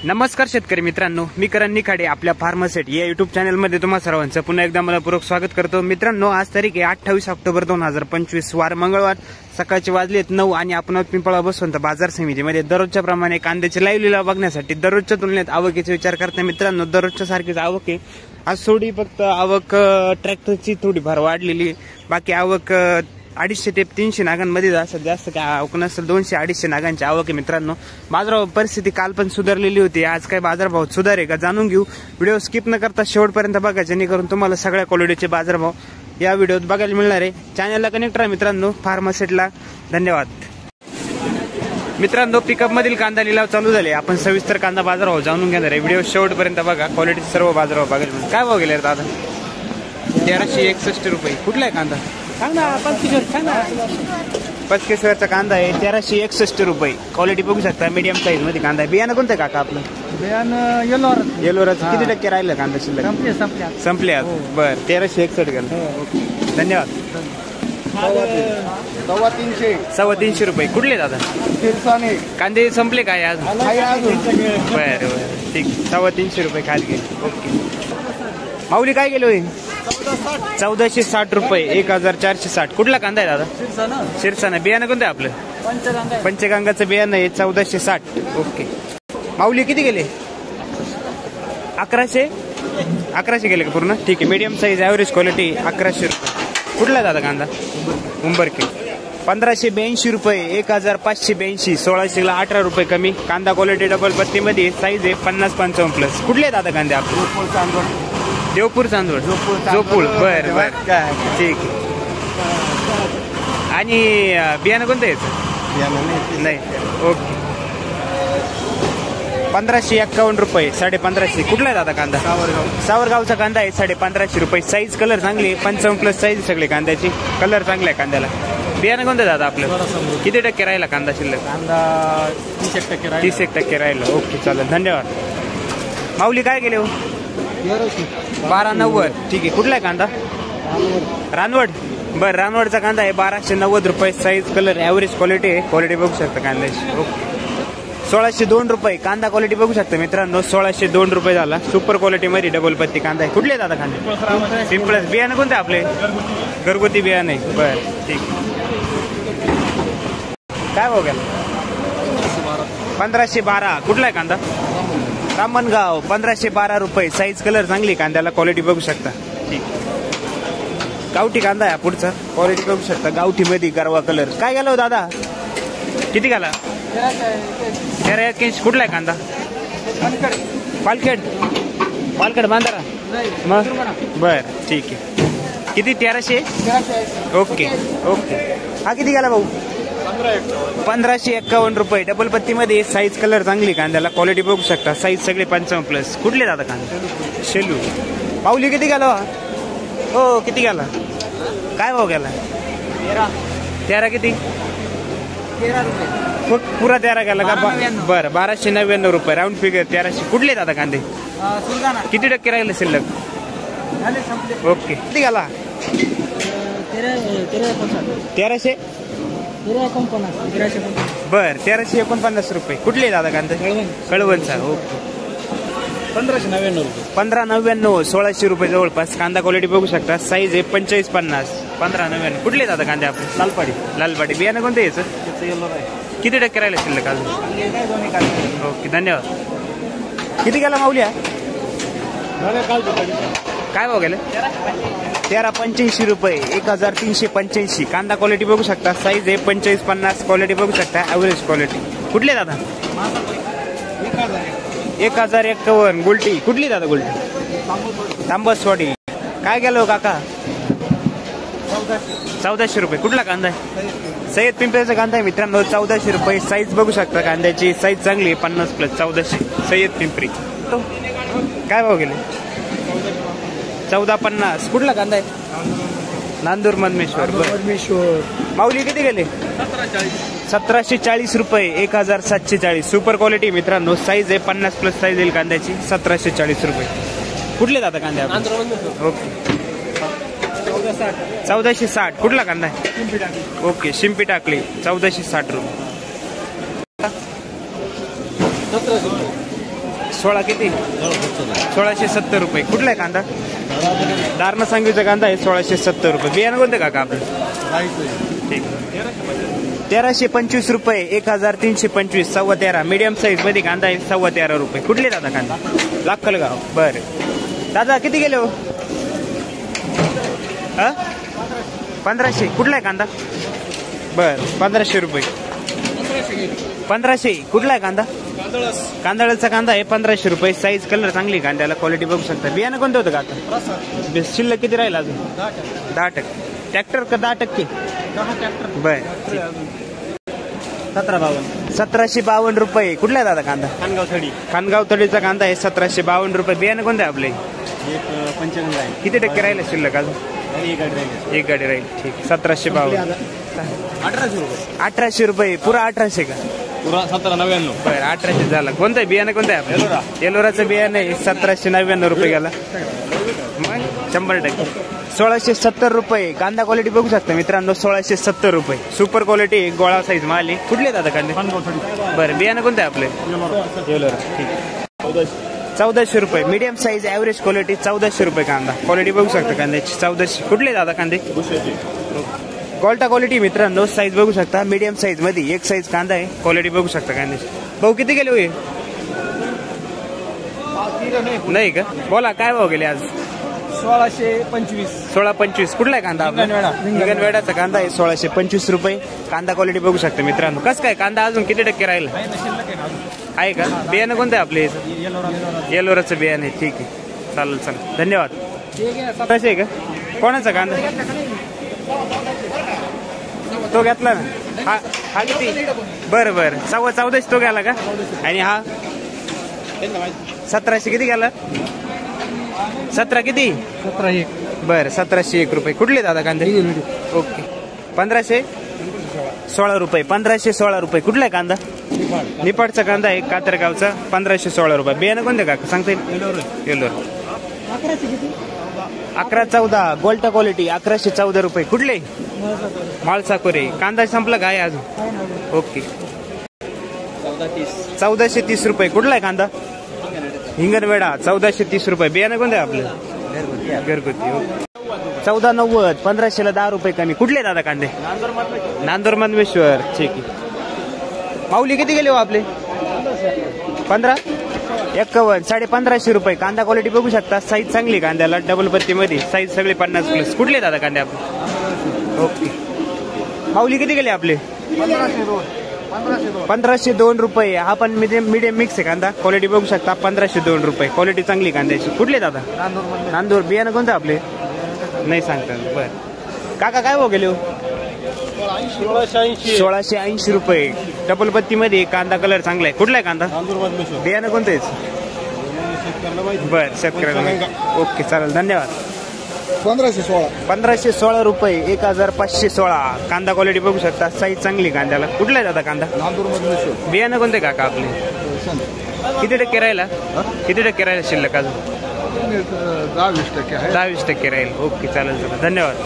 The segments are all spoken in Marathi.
नमस्कार शेतकरी मित्रांनो, मी करण निखाडे आपल्या फार्मासेट या युट्यूब चॅनलमध्ये तुम्हा सर्वांचं पुन्हा एकदा मनपूर्वक स्वागत करतो। मित्रांनो, आज तारीख आहे 28 ऑक्टोबर 2025, वार मंगळवार, सकाळचे वाजलेत 9 आणि आपण पिंपळा बसवंत बाजार समितीमध्ये दररोजच्या प्रमाणे कांद्याचे लाईव्ह लिलाव बघण्यासाठी दररोजच्या तुलनेत आवकेचा विचार करता। मित्रांनो, दररोजच्या सारखीच आवक आहे। आज थोडी फक्त आवक ट्रॅक्टरची थोडीफार वाढलेली, बाकी आवक 250 ते 300 नागांमध्ये जास्त काय आवक नसेल, 200-250 नागांची आवक आहे। मित्रांनो, बाजारभाव परिस्थिती काल पण सुधारलेली होती, आज काय बाजारभाव सुधार आहे का जाणून घेऊ। व्हिडिओ स्किप न करता शेवटपर्यंत बघा, जेणेकरून तुम्हाला सगळ्या क्वालिटीचे बाजारभाव या व्हिडिओत बघायला मिळणार आहे। चॅनलला कनेक्ट राहा मित्रांनो, फार्मासेटला धन्यवाद। मित्रांनो, पिकअप मधील कांदा लिलाव चालू झाले, आपण सविस्तर कांदा बाजारभाव जाणून घेणार आहे। व्हिडिओ शेवटपर्यंत बघा, क्वालिटीचे सर्व बाजारभाव बघायला मिळणार। काय भाव गेले दादा? 1361 रुपये। कुठला आहे कांदा? पचकेश्वरचा कांदा आहे 1361 रुपये। क्वालिटी बघू शकता, मीडियम साईज मध्ये कांदा आहे। बियाणं कोणतं काका आपलं? बियाणं येलोराच। किती टक्के राहिलं कांदा शिल्लक? संपले बर 1361 गेलं। धन्यवाद। 350 रुपये। कुठले दादा? कांदे संपले काय आज? बर ठीक, 350 रुपये खाली गेले। ओके, माऊली काय गेलो? 1460 रुपये, 1460। कुठला कांदा आहे दादा? शिरसाना। बियाणं कोणतं आहे आपलं? पंचगंगाचं बियाणं आहे 1460। ओके, माऊली किती गेले? 1100 गेले का पूर्ण? ठीक आहे, मीडियम साईज ॲव्हरेज क्वालिटी 1100 रुपये। कुठला दादा कांदा? उंबरके 1582 रुपये, 1582। 1600ला 18 रुपये कमी। कांदा क्वालिटी डबल पत्तीमध्ये, साईज आहे 50-55 प्लस। कुठले दादा कांदे आपले? देवपूर चांदवड, जोपूळ। बर बर ठीक आहे। आणि बियाणं कोणतं याचं? नाही। ओके, 1551 रुपये, 1550। कुठला आहे दादा कांदा? सावरगावचा कांदा आहे 1550 रुपये। साईज कलर चांगली, 55 प्लस साईज सगळे कांद्याची, कलर चांगला आहे कांद्याला। बियाणं कोणतं दादा आपलं? किती टक्के राहिला कांदा शिल्लक? 30% राहिला। ओके, चालेल, धन्यवाद। माऊली काय गेले हो? 1290। ठीक आहे, कुठला आहे कांदा? रानवड। बर, रानवडचा कांदा आहे 1290 रुपये। साईज कलर ॲव्हरेज क्वालिटी आहे, क्वालिटी बघू शकता कांद्याची। ओके, 1602 रुपये। कांदा क्वालिटी बघू शकता मित्रांनो, 1602 रुपये झाला। सुपर क्वालिटी मध्ये डबल पत्ती कांदा आहे। कुठले दादा कांदे? पिंपळस। बियाणं कोणते आपले? घरगुती बियाणं आहे। बर ठीक, काय भाव गेला? 1512। कुठला आहे कांदा? रामनगाव 1512 रुपये। साईज कलर चांगली कांद्याला, क्वालिटी बघू शकता। ठीक, गावठी कांदा आहे पुढचा, क्वालिटी बघू शकता, गावठी मध्ये गरवा कलर। काय गेला हो दादा? किती गेला? 1381। कुठला आहे कांदा? पालखेड बांधारा मग? बर ठीक आहे, किती? 1300। ओके ओके, हा किती गेला भाऊ? 1551 रुपये। डबल पत्ती मध्ये, साईज कलर चांगली कांद्याला, क्वालिटी बघू शकता, साईज सगळे 55 प्लस। कुठले दादा कांदा? शेलू। पाऊली किती गेला हो? किती गेला? काय भाव गेला? 13 किती? 13 रुपये पुरा 13 गेला का? बरं, 1299 रुपये राऊंड फिगर 1300। कुठले दादा कांदे? किती टक्के राहिले शिल्लक? ओके, किती गेला? 1300। बर, 1349 रुपये। कुठले दादा कांदा? कळवणचा। ओके, 1599 रुपये। 1599, 1600 रुपये जवळपास। कांदा क्वालिटी बघू शकता, साईज आहे 45-50। 1599। कुठले दादा कांदे आपले? लालपाडी। बियाणं कोणतं याचं? किती टक्के राहिले शिल्लक अजून? ओके, धन्यवाद। किती गेला माऊल्या? काय भाव गेले? 1385 रुपये, 1385। कांदा क्वालिटी बघू शकता, साईज आहे 45-50। क्वालिटी बघू शकता, ॲव्हरेज क्वालिटी। कुठले दादा? 1051 गुलटी। कुठली दादा गुलटी? तांबसवाडी। काय गेलो काका? 1400 रुपये। कुठला कांदा आहे? सय्यद पिंपळाचा कांदा आहे मित्रांनो, 1400 रुपये। साईज बघू शकता कांद्याची, साईज चांगली आहे 50 प्लस। 1400 सय्यद पिंपरी। काय भाव गेले? 1450। कुठला कांदा आहे? नांदूर मधमेश्वर। माऊली किती गेले? 1740 रुपये, 1740। सुपर क्वालिटी मित्रांनो, साईज आहे 50 प्लस साईज येईल कांद्याची, 1740 रुपये। कुठले दादा कांदे? ओके, 1460। कुठला कांदा आहे? ओके, शिंपी टाकली 1460 रुपये। 16 किती? 1670 रुपये. कुठला आहे कांदा? दारणा सांगवीचा कांदा आहे 1670 रुपये. बियाणं कोणतं काका आपलं? ठीक. 1325 रुपये. 1325 13.25 मीडियम साईज मध्ये कांदा आहे 13.25 रुपये. कुठले दादा कांदा? लाखलगाव. बरं दादा किती गेले हो? 1500. कुठला आहे कांदा? बर 1500 रुपये. 1500. कुठला आहे कांदा? कांदाळाचा कांदा आहे 1500 रुपये. साईज कलर चांगली कांद्याला, क्वालिटी बघू शकता. बियाणं कोणतं होतं काका? शिल्लक किती राहील अजून? 10%. ट्रॅक्टर का 10%? बर 1752 रुपये. कुठला आहे दादा कांदा? खानगाव तडीचा कांदा आहे 1752 रुपये. बियाणं कोणतं आहे आपले? 55 आहे. किती टक्के राहिलं शिल्लक अजून? एक गाडी राहील. ठीक. 1752. 1800 रुपये. पुरा 1800 का? पुरा 1799. बरं 1800 झाला. कोणतं आहे बियाणं? कोणतं आहे आपलं? येलोराचं बियाणं आहे 1799 रुपये गेला. मग 100%. 1670 रुपये. कांदा क्वालिटी बघू शकता मित्रांनो 1670 रुपये. सुपर क्वालिटी गोळा साईज माल आहे. कुठले दादा कांदे? बरं बियाणं कोणतं आहे आपलं? येलोरा. ठीक. 1400 रुपये. मीडियम साईज ॲव्हरेज क्वालिटी 1400 रुपये कांदा. क्वालिटी बघू शकता कांद्याची 1400. कुठले दादा कांदे? गोल्टा क्वालिटी मित्रांनो. साईज बघू शकता मीडियम साईज मध्ये एक साईज कांदा आहे. क्वालिटी बघू शकता कांद्याची. भाऊ किती गेले होय? नाही का? बोला काय भाव गेले आज? 1625. 1625. कुठला आहे कांदा? हिंगणवेडाचा कांदा आहे 1625 रुपये. कांदा क्वालिटी बघू शकता मित्रांनो. कसं काय कांदा अजून किती टक्के राहील? आहे का? बियाणं कोणतं आहे आपले? येलोराचं बियाणं आहे. ठीक आहे. चालेल चालेल. धन्यवाद. कसं आहे का? कोणाचा कांदा? तो घेतला ना? हा किती? बरं बरं 1400 तो गेला का? आणि हा 1700 किती गेला? 17 किती? 1701. बरं 1701 रुपये. कुठले दादा कांदे? ओके. 1516 रुपये. 1516 रुपये. कुठला आहे कांदा? निपाडचा कांदा आहे कातरगावचा 1516 रुपये. बियाणं कोणते का सांगता येईल? येलोर. 1114. गोल्टा क्वालिटी 1114 रुपये. कुठले? माळसाकोरे. कांदा संपला काय अजून? ओके. 1430 रुपये. कुठला आहे कांदा? हिंगणवेडा 1430 रुपये. बियाणं कोणतं आहे आपलं? घरगुती. 1490. 1500ला 10 रुपये कमी. कुठले दादा कांदे? नांदूर मधमेश्वर. ठीक आहे. माऊली किती गेले हो आपले? 15. 51. 1550 रुपये. कांदा क्वालिटी बघू शकता. साईज चांगली कांद्याला. डबल पत्तीमध्ये साईज सगळे 50+. कुठले दादा कांदे आपले? ओके. माऊली किती गेले आपले? 1502 रुपये. हा पण मीडियम मिक्स आहे कांदा. क्वालिटी बघू शकता 1502 रुपये. क्वालिटी चांगली कांद्याची. कुठले दादा? नांदूर. बियाणं कोणतं आपले? नाही सांगता. बरं काका काय भाव गेले? 1680 रुपये. डबल पत्तीमध्ये कांदा कलर चांगला आहे. कुठला आहे कांदा? बियाणं कोणतं आहे? बरं शेतकऱ्याला. ओके चालेल. धन्यवाद. 1516 रुपये. 1516. कांदा क्वालिटी बघू शकता. साईज चांगली कांद्याला. कुठला आहे दादा कांदा? बियाणं कोणते काका आपले? किती टक्के राहिला? किती टक्के राहिला शिल्लक अजून? 10-20 टक्के राहील. ओके चालेल चालेल. धन्यवाद.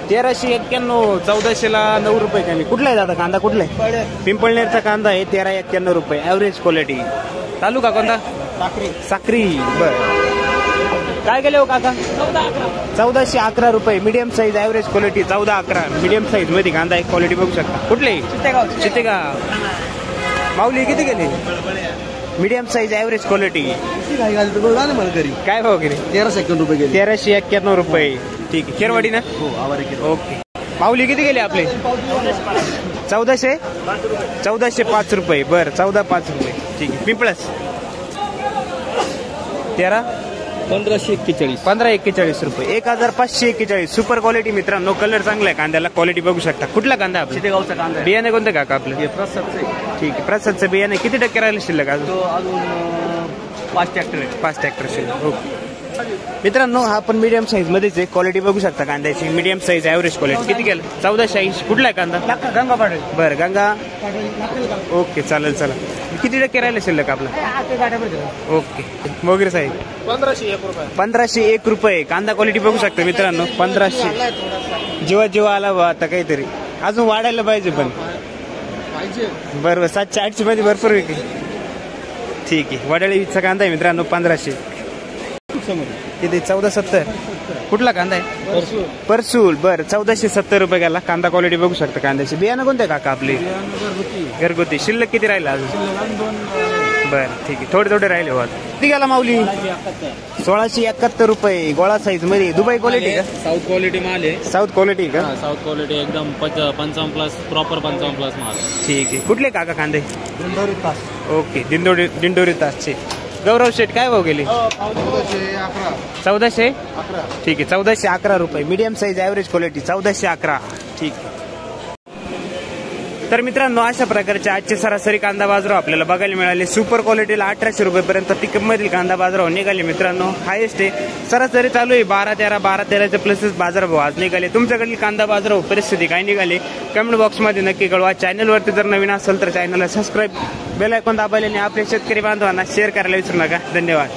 1391. 1400ला 9 रुपये कमी. कुठला आहे दादा कांदा? कुठला आहे? पिंपळनेरचा कांदा आहे 1391 रुपये. Average quality. तालुका कोणता? साक्री. बरं काय गेले हो काका? 1411 रुपये. Medium size average quality 1411. Medium size मध्ये कांदा आहे. क्वालिटी बघू शकता. कुठले? चितेगाव. माऊली किती गेले? Medium size average quality. काय भाव गेले? 1351 रुपये गेले. 1391 रुपये. ठीक आहे. खेरवाडी ना? ओके. माऊली किती गेले आपले? 1405 रुपये. बरं 1405 रुपये. ठीक आहे. पिंपळस 1541 रुपये. 1541. सुपर क्वालिटी मित्रांनो. कलर चांगला आहे कांद्याला. क्वालिटी बघू शकता. कुठला कांदा? चितेगावचा कांदा. बियाणे कोणतं काका आपलं? ठीक आहे. प्रसादचं बियाणे किती टक्के राहिलं शिल्लक अजून? 5 ट्रॅक्टर आहे. 5 ट्रॅक्टर शिल्लक. ओके मित्रांनो. हा पण मीडियम साईज मध्येच आहे. क्वालिटी बघू शकता कांद्याची. Medium size average quality. किती गेलं? 1480. कुठला आहे कांदा? गंगा पाटील. बरं गंगा. ओके चालेल चला. किती टक्के राहिले शिल्लक आपलं? ओके. मोगरे साहेब 1501 रुपये. 1501 रुपये. कांदा क्वालिटी बघू शकता मित्रांनो. 1500. जेव्हा आला बा आता काहीतरी अजून वाढायला पाहिजे पण बरोबर 700-800 मध्ये भरपूर विक्री. ठीक आहे. वडाळीचा कांदा आहे मित्रांनो 1500. किती 1470. कुठला कांदा आहे? परसूल. बरं 1470 रुपये गेला. कांदा क्वालिटी बघू शकता कांद्याची. बियाणं कोणते काका आपले? घरगुती. शिल्लक किती राहिला अजून? बरं ठीक आहे. थोडे राहिले होत. किती गेला माऊली? 1671 रुपये. गोळा साईज मध्ये. दुबई क्वालिटी का? साऊथ क्वालिटी माल आहे. साऊथ क्वालिटी का? साऊथ क्वालिटी एकदम 55 प्लस प्रॉपर 55 प्लस माल. ठीक आहे. कुठले काका कांदे? ओके. दिंडोरी तासचे. गौरव शेठ काय भाव गेले? 1411. ठीक आहे. 1411 रुपये. Medium size average quality 1411. ठीक आहे. तर मित्रांनो अशा प्रकारचे आजचे सरासरी कांदा बाजाराव आपल्याला बघायला मिळाले. सुपर क्वालिटीला 1800 रुपयेपर्यंत पिकअप मधील कांदा बाजाराव निघाले मित्रांनो. हायेस्ट आहे. सरासरी चालू आहे 12-13 प्लसेस बाजारभाव आज निघाले. तुमच्याकडील कांदा बाजाराव परिस्थिती काय निघाली कमेंट बॉक्समध्ये नक्की कळवा. चॅनलवरती जर नवीन असेल तर चॅनलला सबस्क्राईब, बेल आयकॉन दाबायला आणि आपल्या शेतकरी बांधवांना शेअर करायला विसरू नका. धन्यवाद.